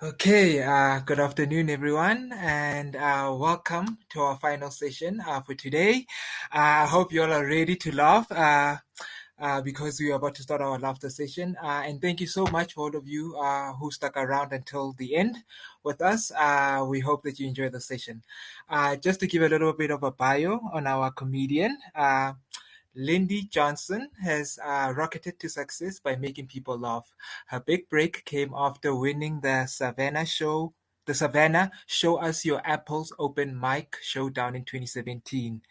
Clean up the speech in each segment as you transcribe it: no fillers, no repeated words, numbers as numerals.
Okay, good afternoon, everyone, and welcome to our final session for today. I hope you all are ready to laugh because we are about to start our laughter session. And thank you so much for all of you who stuck around until the end with us. We hope that you enjoy the session. Just to give a little bit of a bio on our comedian. Lindy Johnson has rocketed to success by making people laugh. Her big break came after winning the Savanna Show Us Your Apples open mic showdown in 2017.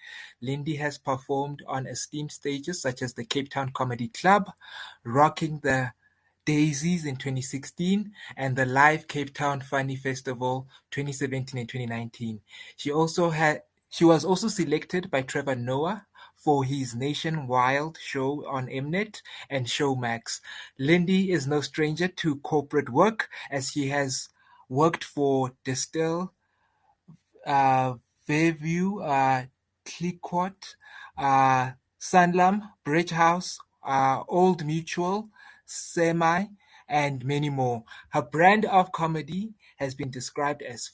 Lindy has performed on esteemed stages such as the Cape Town Comedy Club, rocking the Daisies in 2016, and the Live Cape Town Funny Festival 2017 and 2019. She was also selected by Trevor Noah for his Nationwild show on M-Net and ShowMax. Lindy is no stranger to corporate work as she has worked for Distell, uh, Veuve Clicquot, Sanlam, Bridge House, Old Mutual, SAIMI, and many more. Her brand of comedy has been described as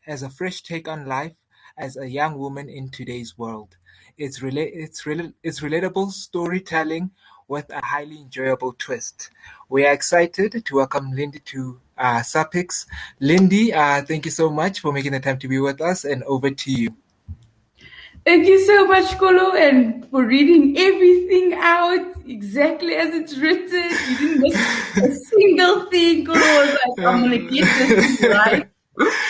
a fresh take on life as a young woman in today's world. It's relatable storytelling with a highly enjoyable twist. We are excited to welcome Lindy to SAPICS. Lindy, thank you so much for making the time to be with us, and over to you. Thank you so much, Kolo, and for reading everything out exactly as it's written. You didn't miss a single thing. Kolo was like, I'm going to get this thing right.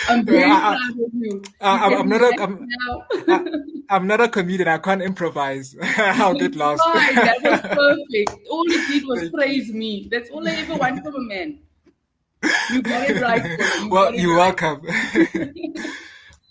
I'm very proud of you. I'm not now. I'm not a comedian. I can't improvise. I'll get lost. Fine, that was perfect. All it did was Thank praise me. That's all I ever want from a man. You got it right, Kolo. Well, you're welcome.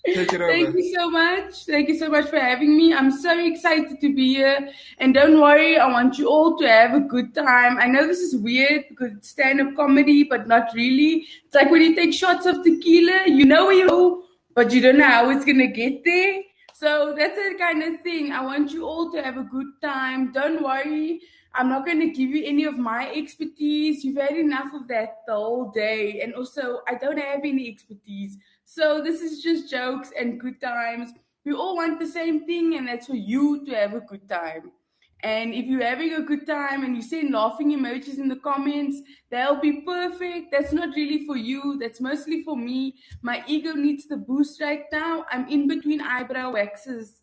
Take it Thank over. you so much. Thank you so much for having me. I'm so excited to be here. And don't worry, I want you all to have a good time. I know this is weird because it's stand-up comedy, but not really. It's like when you take shots of tequila, you know where you go, but you don't know how it's going to get there. So that's the kind of thing. I want you all to have a good time. Don't worry. I'm not going to give you any of my expertise. You've had enough of that the whole day. And also, I don't have any expertise. So this is just jokes and good times. We all want the same thing, and that's for you to have a good time. And if you're having a good time and you send laughing emojis in the comments, they'll be perfect. That's not really for you. That's mostly for me. My ego needs the boost right now. I'm in between eyebrow waxes.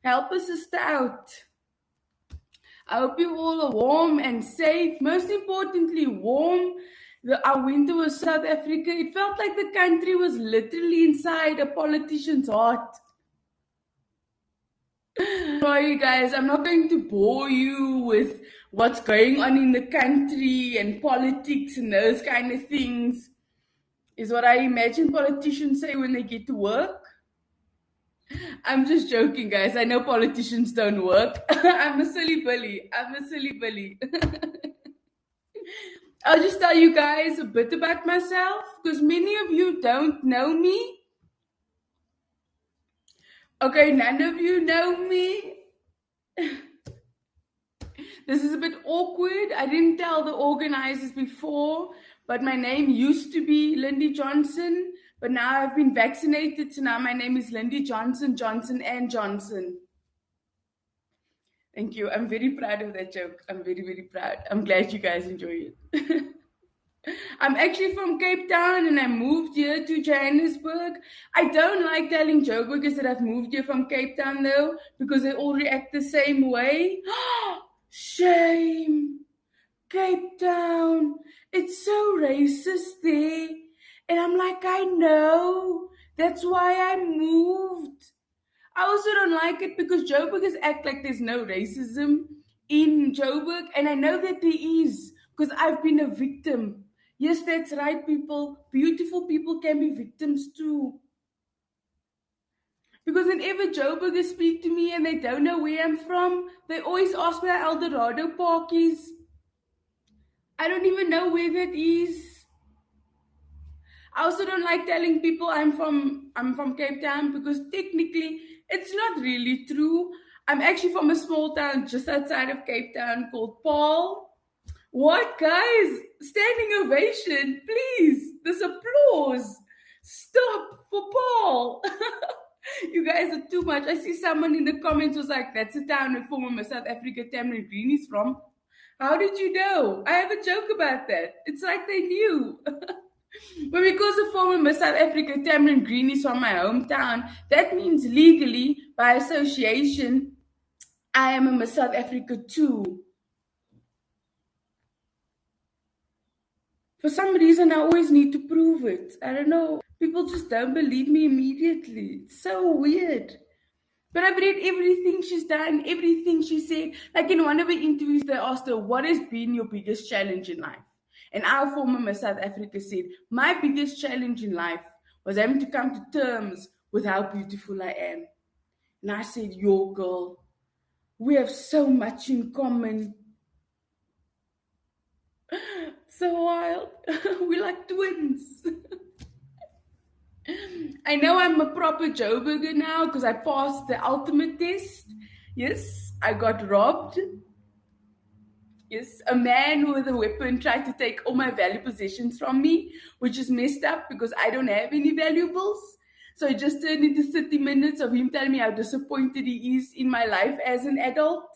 Help a sister out. I hope you all are warm and safe. Most importantly, warm. Our winter was South Africa. It felt like the country was literally inside a politician's heart. Sorry, guys, I'm not going to bore you with what's going on in the country and politics and those kind of things. Is what I imagine politicians say when they get to work. I'm just joking, guys. I know politicians don't work. I'm a silly bully. I'll just tell you guys a bit about myself because many of you don't know me. Okay, none of you know me. This is a bit awkward. I didn't tell the organizers before, but my name used to be Lindy Johnson, but now I've been vaccinated, so now my name is Lindy Johnson, Johnson and Johnson. Thank you. I'm very proud of that joke. I'm very, very proud. I'm glad you guys enjoy it. I'm actually from Cape Town and I moved here to Johannesburg. I don't like telling Joburgers that I've moved here from Cape Town though, because they all react the same way. Shame. Cape Town. It's so racist there. And I'm like, I know. That's why I moved. I also don't like it because Joburgers act like there's no racism in Joburg. And I know that there is because I've been a victim. Yes, that's right, people. Beautiful people can be victims too. Because whenever Joburgers speak to me and they don't know where I'm from, they always ask where Eldorado Park is. I don't even know where that is. I also don't like telling people I'm from Cape Town because technically it's not really true. I'm actually from a small town just outside of Cape Town called Paarl, What, guys? Standing ovation, please. This applause. Stop for Paul. You guys are too much. I see someone in the comments was like, that's the town where former South Africa Tamarind Green is from. How did you know? I have a joke about that. It's like they knew. But because the former Miss South Africa Tamarind Green is from my hometown, that means legally, by association, I am a Miss South Africa too. For some reason, I always need to prove it. I don't know. People just don't believe me immediately. It's so weird. But I've read everything she's done, everything she said. Like in one of her interviews, they asked her, what has been your biggest challenge in life? And our former Miss South Africa said, my biggest challenge in life was having to come to terms with how beautiful I am. And I said, yo, girl, we have so much in common. So wild. We're like twins. I know I'm a proper Joburger now because I passed the ultimate test. Yes, I got robbed. Yes, a man with a weapon tried to take all my valuable possessions from me, which is messed up because I don't have any valuables. So it just turned into 30 minutes of him telling me how disappointed he is in my life as an adult.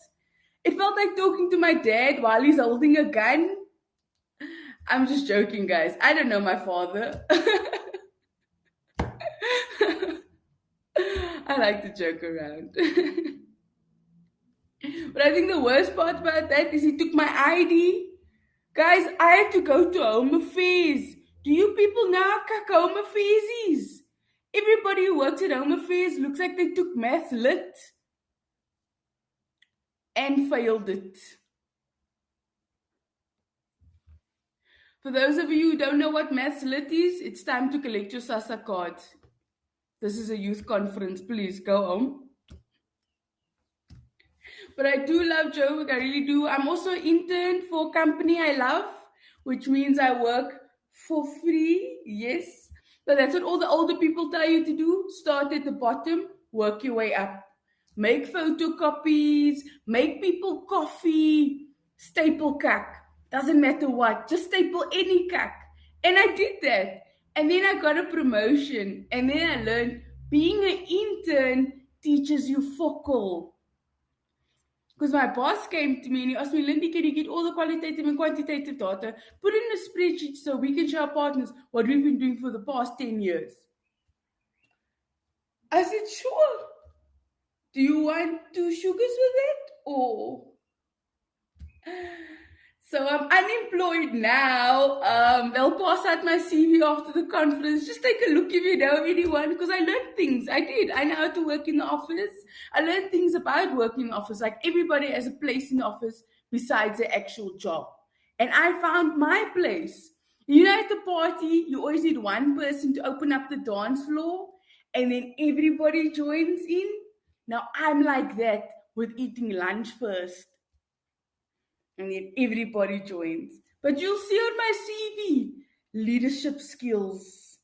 It felt like talking to my dad while he's holding a gun. I'm just joking, guys. I don't know my father. I like to joke around. But I think the worst part about that is he took my ID. Guys, I had to go to Home Affairs. Do you people know how Home Affairs is? Everybody who works at Home Affairs looks like they took math lit and failed it. For those of you who don't know what math lit is, it's time to collect your SASSA card. This is a youth conference. Please go home. But I do love Joburg. I really do. I'm also an intern for a company I love, which means I work for free. Yes. But that's what all the older people tell you to do. Start at the bottom, work your way up. Make photocopies, make people coffee, staple kak. Doesn't matter what, just staple any kak. And I did that. And then I got a promotion. And then I learned being an intern teaches you focal. Because my boss came to me and he asked me, Lindy, can you get all the qualitative and quantitative data, put it in a spreadsheet so we can show our partners what we've been doing for the past 10 years? I said, sure. Do you want 2 sugars with it? Or... So I'm unemployed now. They'll pass out my CV after the conference. Just take a look if you know anyone, because I learned things. I did. I know how to work in the office. I learned things about working in the office. Like everybody has a place in the office besides their actual job. And I found my place. You know, at the party, you always need one person to open up the dance floor and then everybody joins in. Now I'm like that with eating lunch first. And then everybody joins. But you'll see on my CV, leadership skills.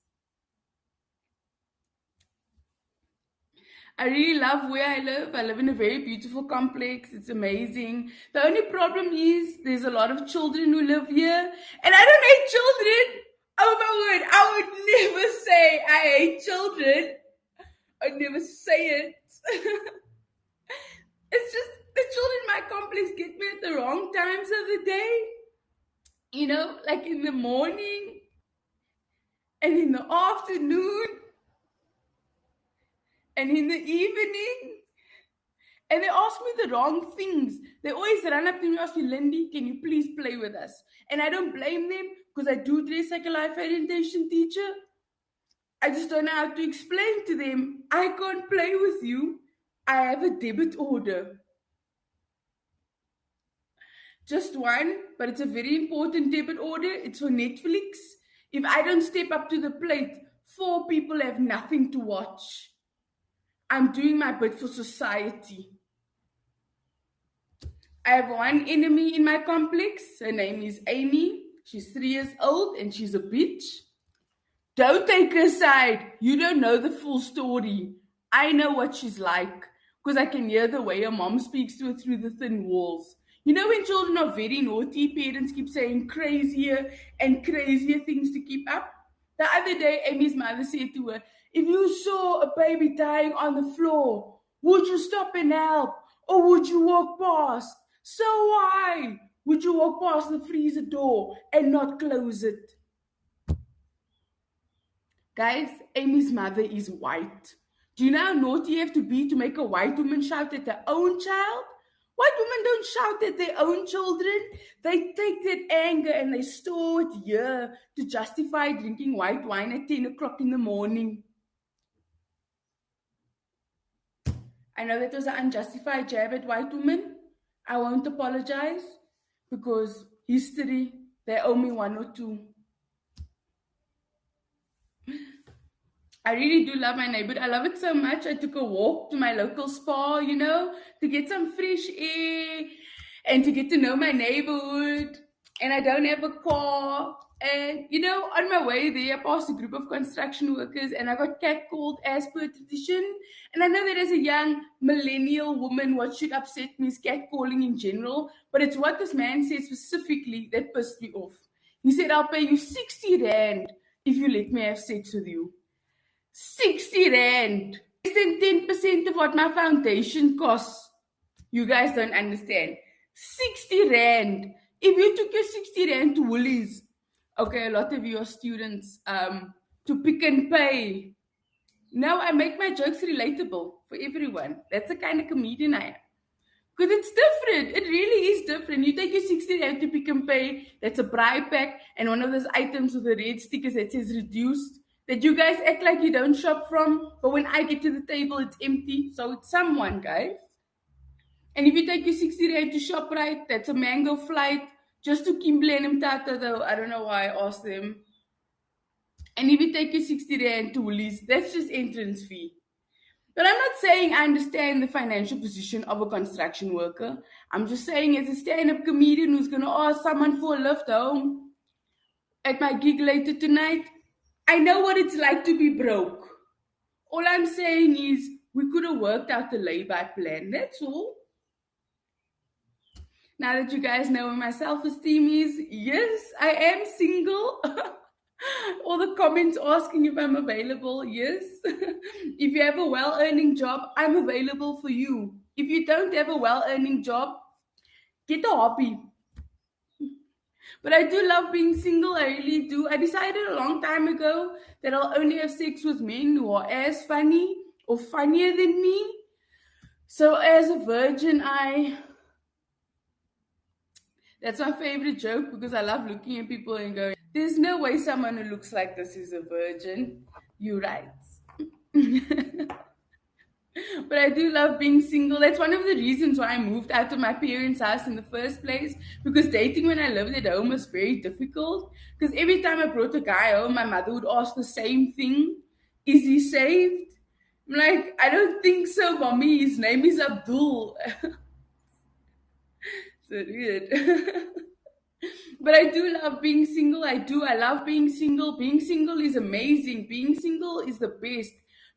I really love where I live. I live in a very beautiful complex. It's amazing. The only problem is there's a lot of children who live here. And I don't hate children. Oh my word, I would never say I hate children. I'd never say it. It's just the children in my complex get me at the wrong times of the day. You know, like in the morning and in the afternoon and in the evening. And they ask me the wrong things. They always run up to me and ask me, Lindy, can you please play with us? And I don't blame them because I do dress like a life orientation teacher. I just don't know how to explain to them, I can't play with you. I have a debit order. Just one, but it's a very important debit order. It's for Netflix. If I don't step up to the plate, 4 people have nothing to watch. I'm doing my bit for society. I have one enemy in my complex. Her name is Amy. She's 3 years old and she's a bitch. Don't take her side. You don't know the full story. I know what she's like because I can hear the way her mom speaks to her through the thin walls. You know, when children are very naughty, parents keep saying crazier and crazier things to keep up. The other day, Amy's mother said to her, if you saw a baby dying on the floor, would you stop and help? Or would you walk past? So why would you walk past the freezer door and not close it? Guys, Amy's mother is white. Do you know how naughty you have to be to make a white woman shout at their own child? White women don't shout at their own children. They take that anger and they store it here to justify drinking white wine at 10 o'clock in the morning. I know that was an unjustified jab at white women. I won't apologize because history, they owe me one or two. I really do love my neighborhood. I love it so much. I took a walk to my local spa, to get some fresh air and to get to know my neighborhood. And I don't have a car. And, on my way there, I passed a group of construction workers and I got catcalled as per tradition. And I know that as a young millennial woman, what should upset me is catcalling in general. But it's what this man said specifically that pissed me off. He said, I'll pay you 60 Rand if you let me have sex with you. 60 Rand. Less than 10% of what my foundation costs. You guys don't understand. 60 Rand. If you took your 60 Rand to Woolies, okay, a lot of you are students, to Pick and Pay. Now I make my jokes relatable for everyone. That's the kind of comedian I am. Because it's different. It really is different. You take your 60 Rand to Pick and Pay, that's a bribe pack, and one of those items with the red stickers that says reduced, that you guys act like you don't shop from, but when I get to the table, it's empty. So it's someone, guys. And if you take your 60 Rand to ShopRite, that's a mango flight, just to Kimberley and Mtata, though. I don't know why I asked them. And if you take your 60 Rand to Woolies, that's just entrance fee. But I'm not saying I understand the financial position of a construction worker. I'm just saying, as a stand-up comedian who's going to ask someone for a lift home at my gig later tonight, I know what it's like to be broke. All I'm saying is we could have worked out the lay-by plan. That's all. Now that you guys know where my self-esteem is, yes, I am single. All the comments asking if I'm available, yes. If you have a well-earning job, I'm available for you. If you don't have a well-earning job, get a hobby. But I do love being single, I really do. I decided a long time ago that I'll only have sex with men who are as funny or funnier than me. So as a virgin, that's my favorite joke because I love looking at people and going, there's no way someone who looks like this is a virgin. You're right. But I do love being single. That's one of the reasons why I moved out of my parents' house in the first place, because dating when I lived at home was very difficult. Because every time I brought a guy home, my mother would ask the same thing. Is he saved? I'm like, I don't think so, mommy. His name is Abdul. So weird. But I do love being single. I love being single. Being single is amazing. Being single is the best.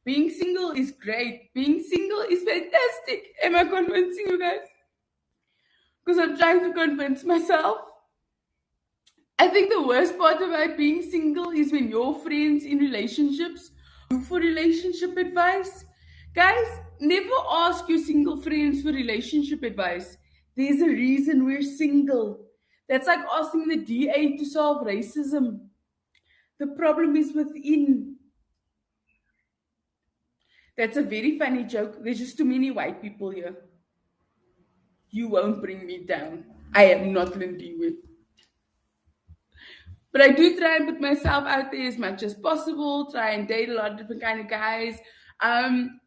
Being single is great. Being single is fantastic. Am I convincing you guys? Because I'm trying to convince myself. I think the worst part about being single is when your friends in relationships do for relationship advice. Guys, never ask your single friends for relationship advice. There's a reason we're single. That's like asking the DA to solve racism. The problem is within. That's a very funny joke. There's just too many white people here. You won't bring me down. I am not Lindy. But I do try and put myself out there as much as possible, try and date a lot of different kind of guys. I'm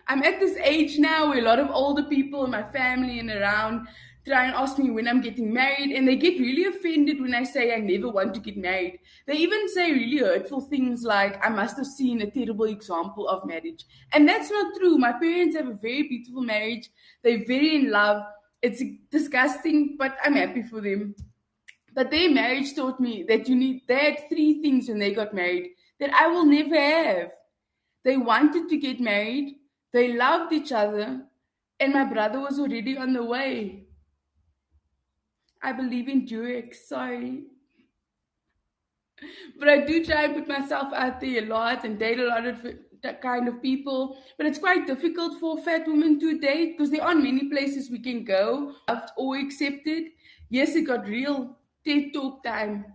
at this age now where a lot of older people in my family and around try and ask me when I'm getting married, and they get really offended when I say I never want to get married. They even say really hurtful things like, I must have seen a terrible example of marriage. And that's not true. My parents have a very beautiful marriage. They're very in love. It's disgusting, but I'm happy for them. But their marriage taught me that they had three things when they got married that I will never have. They wanted to get married, they loved each other, and my brother was already on the way. I believe in Durex, sorry. But I do try and put myself out there a lot and date a lot of that kind of people. But it's quite difficult for fat women to date because there aren't many places we can go, loved or accepted. Yes, it got real TED Talk time.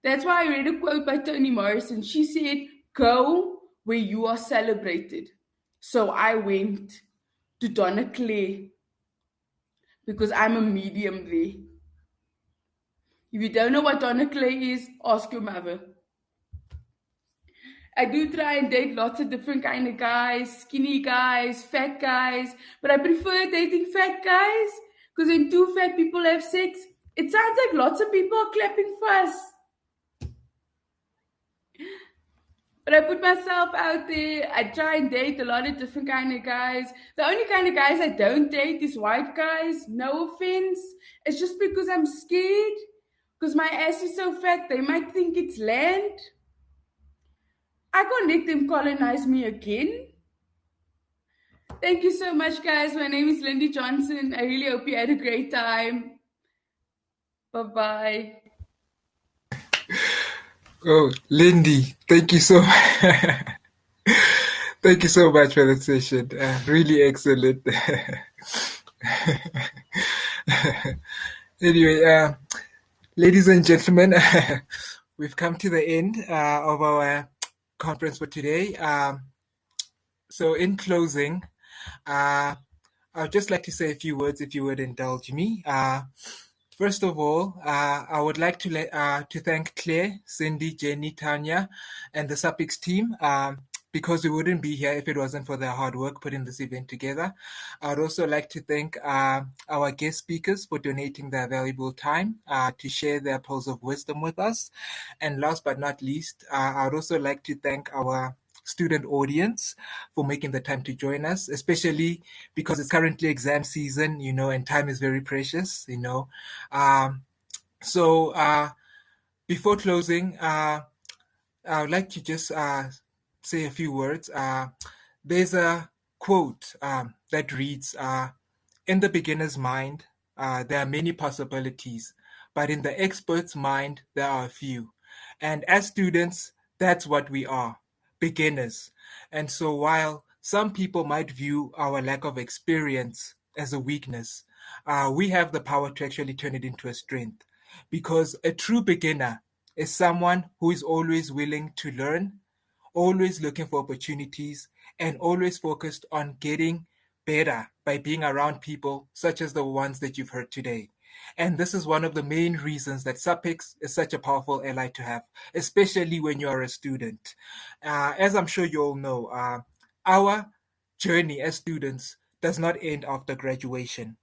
That's why I read a quote by Toni Morrison. She said, "Go where you are celebrated." So I went to Donna Claire because I'm a medium there. If you don't know what Donna Claire is, ask your mother. I do try and date lots of different kind of guys, skinny guys, fat guys, but I prefer dating fat guys because when two fat people have sex, it sounds like lots of people are clapping for us. But I put myself out there. I try and date a lot of different kind of guys. The only kind of guys I don't date is white guys. No offense. It's just because I'm scared. Because my ass is so fat, they might think it's land. I can't let them colonize me again. Thank you so much, guys. My name is Lindy Johnson. I really hope you had a great time. Bye-bye. Oh, Lindy, thank you so thank you so much for that session. Really excellent. Anyway, ladies and gentlemen, we've come to the end of our conference for today. So in closing, I would just like to say a few words if you would indulge me. First of all, I would like to thank Claire, Cindy, Jenny, Tanya, and the SAPICS team because we wouldn't be here if it wasn't for their hard work putting this event together. I would also like to thank our guest speakers for donating their valuable time to share their pearls of wisdom with us. And last but not least, I would also like to thank our student audience for making the time to join us, especially because it's currently exam season, and time is very precious, So before closing, I would like to just say a few words. There's a quote that reads, in the beginner's mind, there are many possibilities, but in the expert's mind, there are a few. And as students, that's what we are, beginners. And so while some people might view our lack of experience as a weakness, we have the power to actually turn it into a strength. Because a true beginner is someone who is always willing to learn, always looking for opportunities, and always focused on getting better by being around people such as the ones that you've heard today. And this is one of the main reasons that SAPICS is such a powerful ally to have, especially when you are a student. As I'm sure you all know, our journey as students does not end after graduation.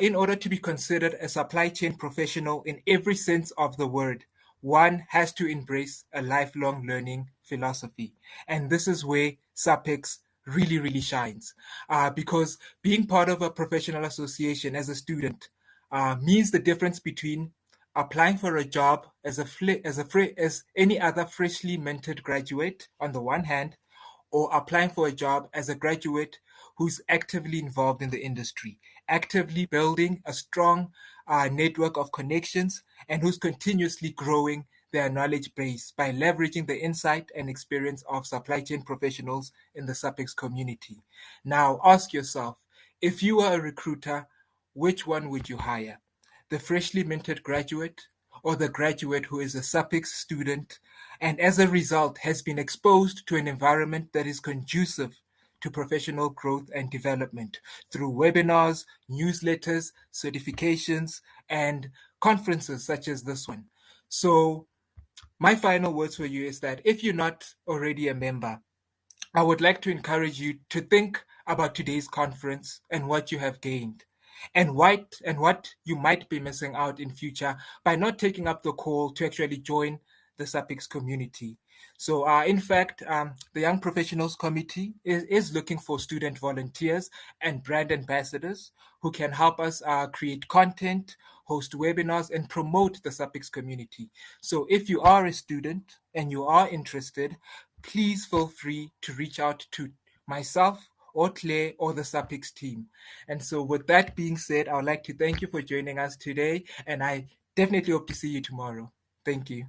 In order to be considered a supply chain professional in every sense of the word, one has to embrace a lifelong learning philosophy. And this is where SAPICS really, really shines. Because being part of a professional association as a student means the difference between applying for a job as any other freshly minted graduate on the one hand, or applying for a job as a graduate who's actively involved in the industry, actively building a strong network of connections, and who's continuously growing their knowledge base by leveraging the insight and experience of supply chain professionals in the SAPICS community. Now, ask yourself, if you were a recruiter, which one would you hire? The freshly minted graduate or the graduate who is a SAPICS student and as a result has been exposed to an environment that is conducive to professional growth and development through webinars, newsletters, certifications, and conferences such as this one. So my final words for you is that if you're not already a member, I would like to encourage you to think about today's conference and what you have gained and what you might be missing out in future by not taking up the call to actually join the SAPICS community. So in fact, the Young Professionals Committee is looking for student volunteers and brand ambassadors who can help us create content, host webinars, and promote the SAPICS community. So if you are a student and you are interested, please feel free to reach out to myself or Claire or the SAPICS team. And so with that being said, I would like to thank you for joining us today, and I definitely hope to see you tomorrow. Thank you.